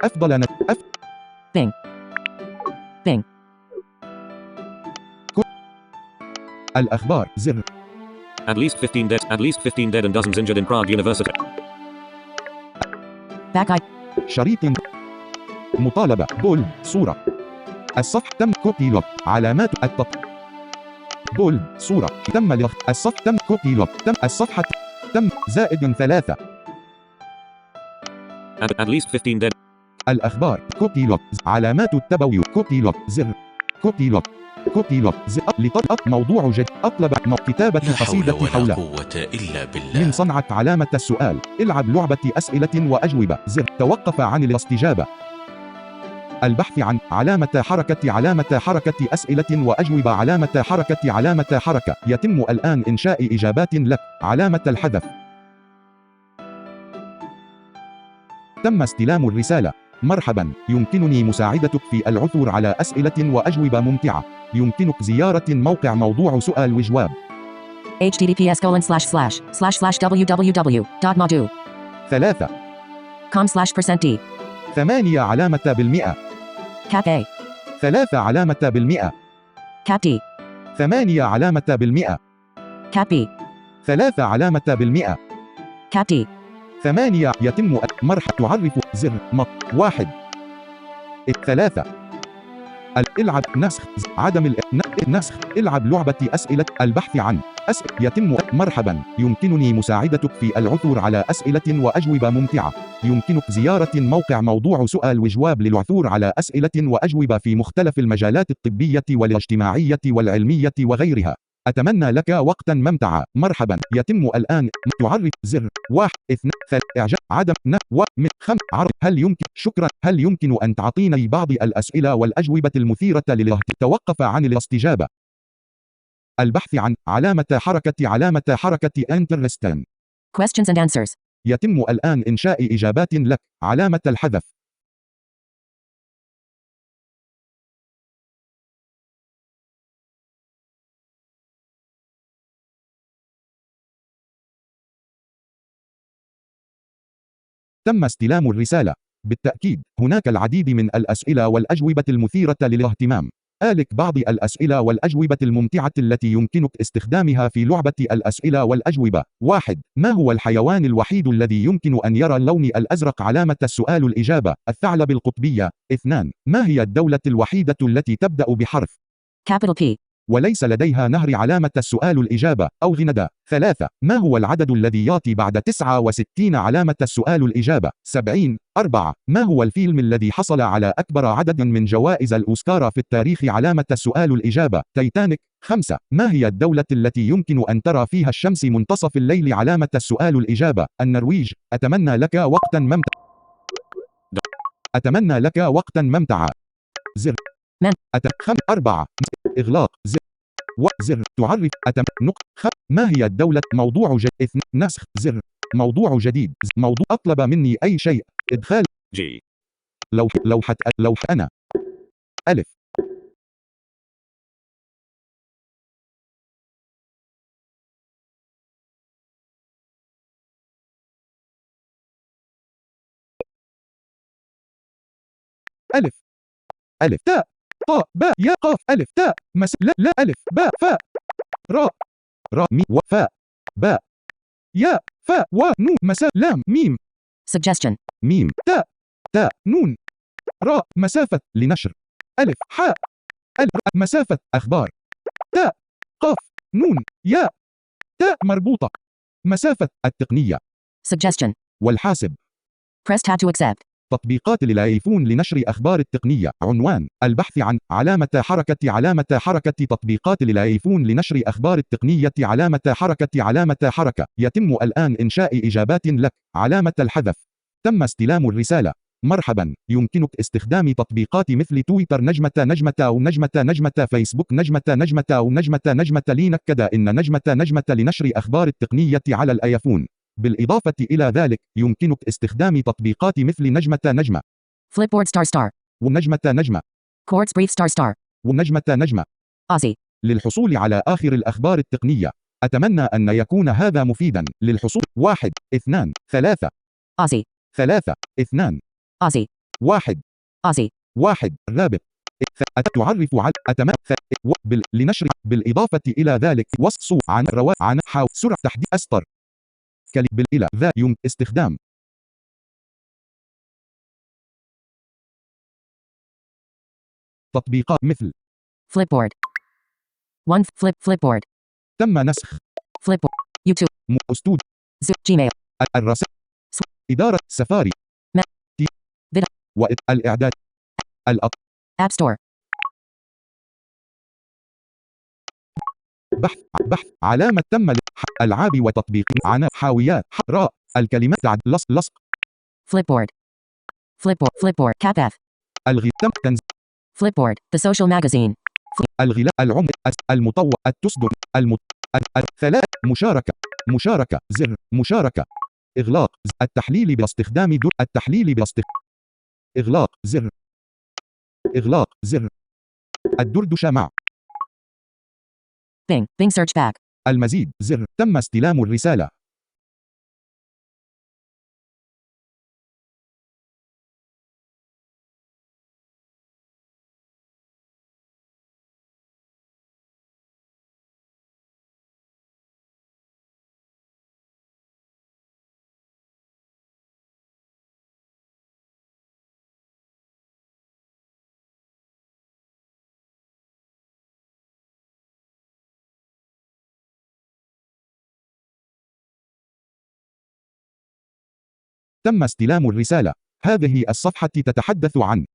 أفضل Bing. Bing. الأخبار زر. At least 15 dead and dozens injured in Prague University. Back eye. شريط. مطالبة بول صورة. الصفحة تم كوبي لوك. علامات بول صورة تم الصفحة تم كوبي لوك. تم الصفحة تم زائد 3. At least 15 dead. الأخبار كوبي لوك. علامات التبويب كوبي لوك زر. كوبي لوك. كوبي لوك زر. لتطلب موضوع جديد. أطلب كتابة قصيدة حول قوة إلا بالله. من صنعة علامة السؤال. العب لعبة أسئلة وأجوبة زر. توقف عن الاستجابة. البحث عن علامة حركة أسئلة وأجوبة علامة حركة. يتم الآن إنشاء إجابات لك. علامة الحذف. تم استلام الرسالة. مرحبا، يمكنني مساعدتك في العثور على أسئلة وأجوبة ممتعة. يمكنك زيارة موقع موضوع سؤال وجواب. https://www.modu. 3. com/%d. 8 علامة بالمئة. Cap A. 3 علامة بالمئة. Cap D. 8 علامة بالمئة. Cap B. 3 علامة بالمئة. Cap D. 8 يتم تعرف زر 1. 3. العب نسخ عدم نسخ. العب لعبة أسئلة. البحث عن يتم مرحبا، يمكنني مساعدتك في العثور على أسئلة وأجوبة ممتعة. يمكنك زيارة موقع موضوع سؤال وجواب للعثور على أسئلة وأجوبة في مختلف المجالات الطبية والاجتماعية والعلمية وغيرها. أتمنى لك وقتا ممتعا. مرحبا، يتم الآن تعرف زر 1 2 3 إعجاب عدم من 5 عرض. شكرا. هل يمكن أن تعطيني بعض الأسئلة والأجوبة المثيرة للاهتمام؟ توقف عن الاستجابة. البحث عن علامة حركة انترستن. Questions and answers. يتم الآن إنشاء إجابات لك. علامة الحذف. تم استلام الرسالة. بالتأكيد، هناك العديد من الأسئلة والأجوبة المثيرة للاهتمام. آلك بعض الأسئلة والأجوبة الممتعة التي يمكنك استخدامها في لعبة الأسئلة والأجوبة. 1. ما هو الحيوان الوحيد الذي يمكن أن يرى اللون الأزرق؟ علامة السؤال الإجابة: الثعلب القطبية. 2. ما هي الدولة الوحيدة التي تبدأ بحرف Capital P. وليس لديها نهر؟ علامة السؤال الإجابة: أوغندا. 3. ما هو العدد الذي يأتي بعد 69؟ علامة السؤال الإجابة: 70. 4. ما هو الفيلم الذي حصل على أكبر عدد من جوائز الأوسكار في التاريخ؟ علامة السؤال الإجابة: تايتانيك. 5. ما هي الدولة التي يمكن أن ترى فيها الشمس منتصف الليل؟ علامة السؤال الإجابة: النرويج. أتمنى لك وقتا ممتعا. زر من 4. إغلاق زر زر تعرف ما هي الدولة؟ موضوع جديد. نسخ زر موضوع جديد. موضوع أطلب مني أي شيء. إدخال G. لوحة أنا. ألف. ألف. ألف تاء طاء باء ياء قاف ألف تاء لا ألف باء فاء راء ميم وفاء باء ياء فاء ونون لام ميم. Suggestion. ميم تاء نون راء. مسافة لنشر. ألف حاء مسافة أخبار. تاء قاف نون ياء تاء مربوطة. مسافة التقنية. Suggestion. والحاسب. Press tab to accept. تطبيقات الايفون لنشر أخبار التقنية. عنوان: البحث عن علامة حركة تطبيقات الايفون لنشر أخبار التقنية. علامة حركة. يتم الآن إنشاء إجابات لك. علامة الحذف. تم استلام الرسالة. مرحبا، يمكنك استخدام تطبيقات مثل تويتر أو فيسبوك أو لينكد إن لنشر أخبار التقنية على الأيفون. بالإضافة إلى ذلك، يمكنك استخدام تطبيقات مثل نجمة Flipboard ***. ونجمة Chords Brief ***. ونجمة Aussie. للحصول على آخر الأخبار التقنية. أتمنى أن يكون هذا مفيدا. للحصول 1 2 3 Aussie. 3 2 Aussie. واحد. Aussie. واحد. رابط. تعرف على لنشر بالإضافة إلى ذلك وصف عن عن حاو سرعة تحديد أسطر بالإلى ذا يمكن استخدام تطبيقات مثل Flipboard. One. Flipboard. تم نسخ Flipboard. YouTube. أستود Gmail. الرسائل إدارة سفاري ما. vid. والإعداد App Store. بحث علامة تم ألعاب وتطبيق عن حاويات راء الكلمات لصق Flipboard. Flipboard. CapF. الغي تم تنزيل Flipboard. The social magazine. الغلاء العمر المطور التصدر ثلاث مشاركة زر مشاركة إغلاق التحليل باستخدام التحليل إغلاق زر إغلاق زر الدردشة مع Bing search back. المزيد زر تم استلام الرسالة تم استلام الرسالة. هذه الصفحة تتحدث عن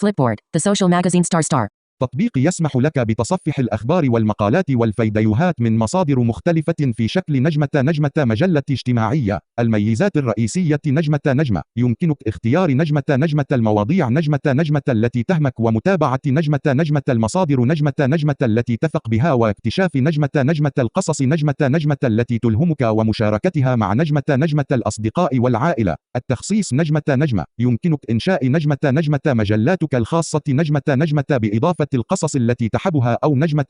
Flipboard. The social magazine star. تطبيق يسمح لك بتصفح الأخبار والمقالات والفيديوهات من مصادر مختلفة في شكل نجمة مجلة اجتماعية. الميزات الرئيسية نجمة يمكنك اختيار نجمة المواضيع نجمة التي تهمك ومتابعة نجمة المصادر نجمة التي تثق بها واكتشاف نجمة القصص نجمة التي تلهمك ومشاركتها مع نجمة الأصدقاء والعائلة. التخصيص نجمة يمكنك إنشاء نجمة مجلاتك الخاصة نجمة بإضافة القصص التي تحبها أو نجمة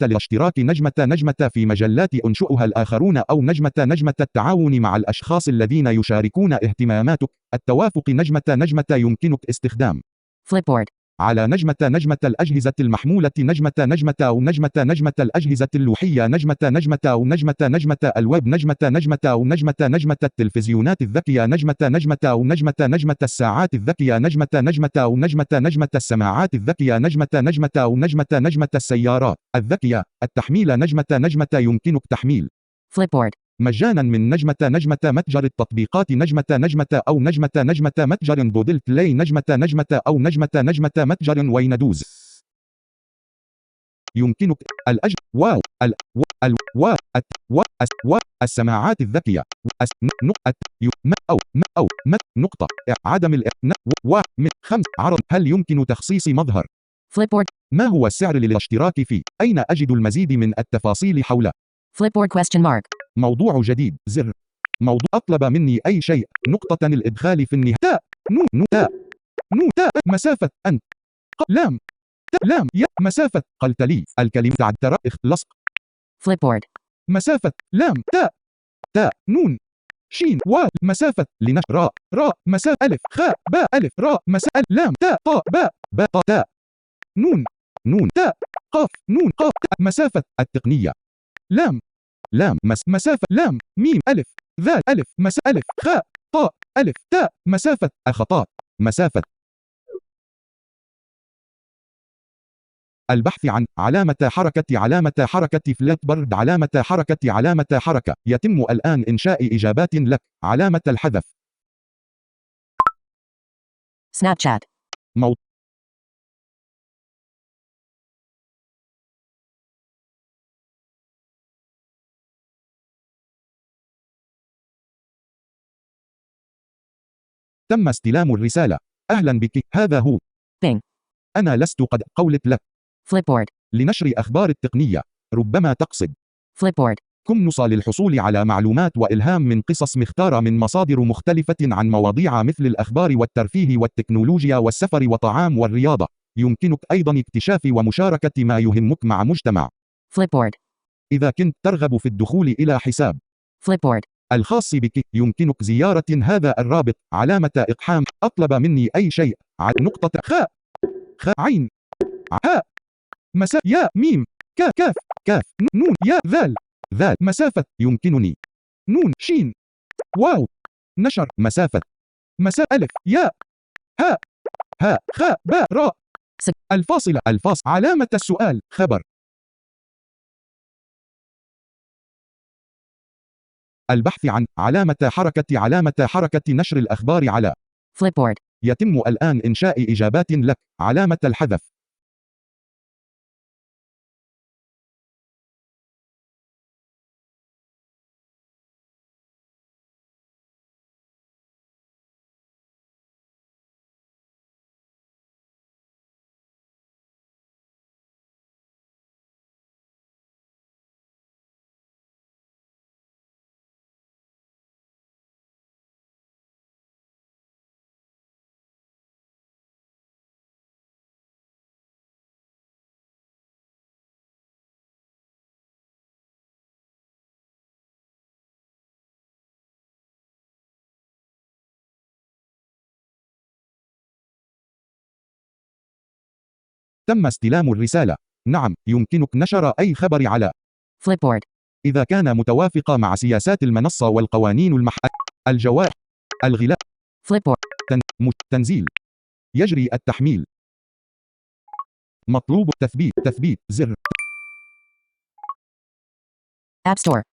الاشتراك نجمة في مجلات أنشؤها الآخرون أو نجمة التعاون مع الأشخاص الذين يشاركون اهتماماتك. التوافق نجمة يمكنك استخدام Flipboard. على نجمة الأجهزة المحمولة نجمة أو نجمة الأجهزة اللوحية نجمة أو نجمة الويب نجمة أو نجمة التلفزيونات الذكية نجمة أو نجمة الساعات الذكية نجمة أو نجمة السماعات الذكية نجمة أو نجمة السيارات الذكية. التحميل نجمة يمكنك تحميل Flipboard. مجانا من نجمة متجر التطبيقات نجمة أو نجمة متجر جوجل بلاي نجمة أو نجمة متجر ويندوز. يمكنك واو السماعات الذكية نقطة عدم خمس عرض. هل يمكن تخصيص مظهر Flipboard. ما هو السعر للاشتراك فيه؟ أين أجد المزيد من التفاصيل حول Flipboard ? موضوع جديد زر موضوع أطلب مني أي شيء نقطة الإدخال في النهاية تاء تاء مسافة أنت لام لام يا مسافة قلت لي الكلمة تعد لصق Flipboard. مسافة لام تاء نون شين مسافة راء مسافة ألف خاء باء ألف راء مسافة لام تاء طاء باء تاء نون تاء قاف نون قاف مسافة التقنية لام مسافة لام ميم ألف ذال ألف ألف خاء طاء ألف تاء مسافة الخطاء مسافة البحث عن علامة حركة فليبورد علامة حركة يتم الآن إنشاء إجابات لك علامة الحذف Snapchat. تم استلام الرسالة. أهلا بك هذا هو Bing. أنا لست قد قولت لك Flipboard. لنشر أخبار التقنية ربما تقصد Flipboard. كمنص للحصول على معلومات وإلهام من قصص مختارة من مصادر مختلفة عن مواضيع مثل الأخبار والترفيه والتكنولوجيا والسفر والطعام والرياضة. يمكنك أيضا اكتشاف ومشاركة ما يهمك مع مجتمع. Flipboard. إذا كنت ترغب في الدخول إلى حساب Flipboard. الخاص بك. يمكنك زيارة هذا الرابط. علامة إقحام. أطلب مني أي شيء. نقطة خاء عين هاء مساء يا ميم كاف نون يا ذال مسافة. يمكنني نون شين واو نشر مسافة مساء ألف ياء هاء خاء باء راء الفاصلة علامة السؤال خبر. البحث عن علامة حركة نشر الأخبار على Flipboard. يتم الآن إنشاء إجابات لك. علامة الحذف. تم استلام الرسالة. نعم، يمكنك نشر أي خبر على Flipboard. إذا كان متوافق مع سياسات المنصة والقوانين الجواب الغلاء Flipboard. تنزيل. يجري التحميل. مطلوب تثبيت زر. App Store.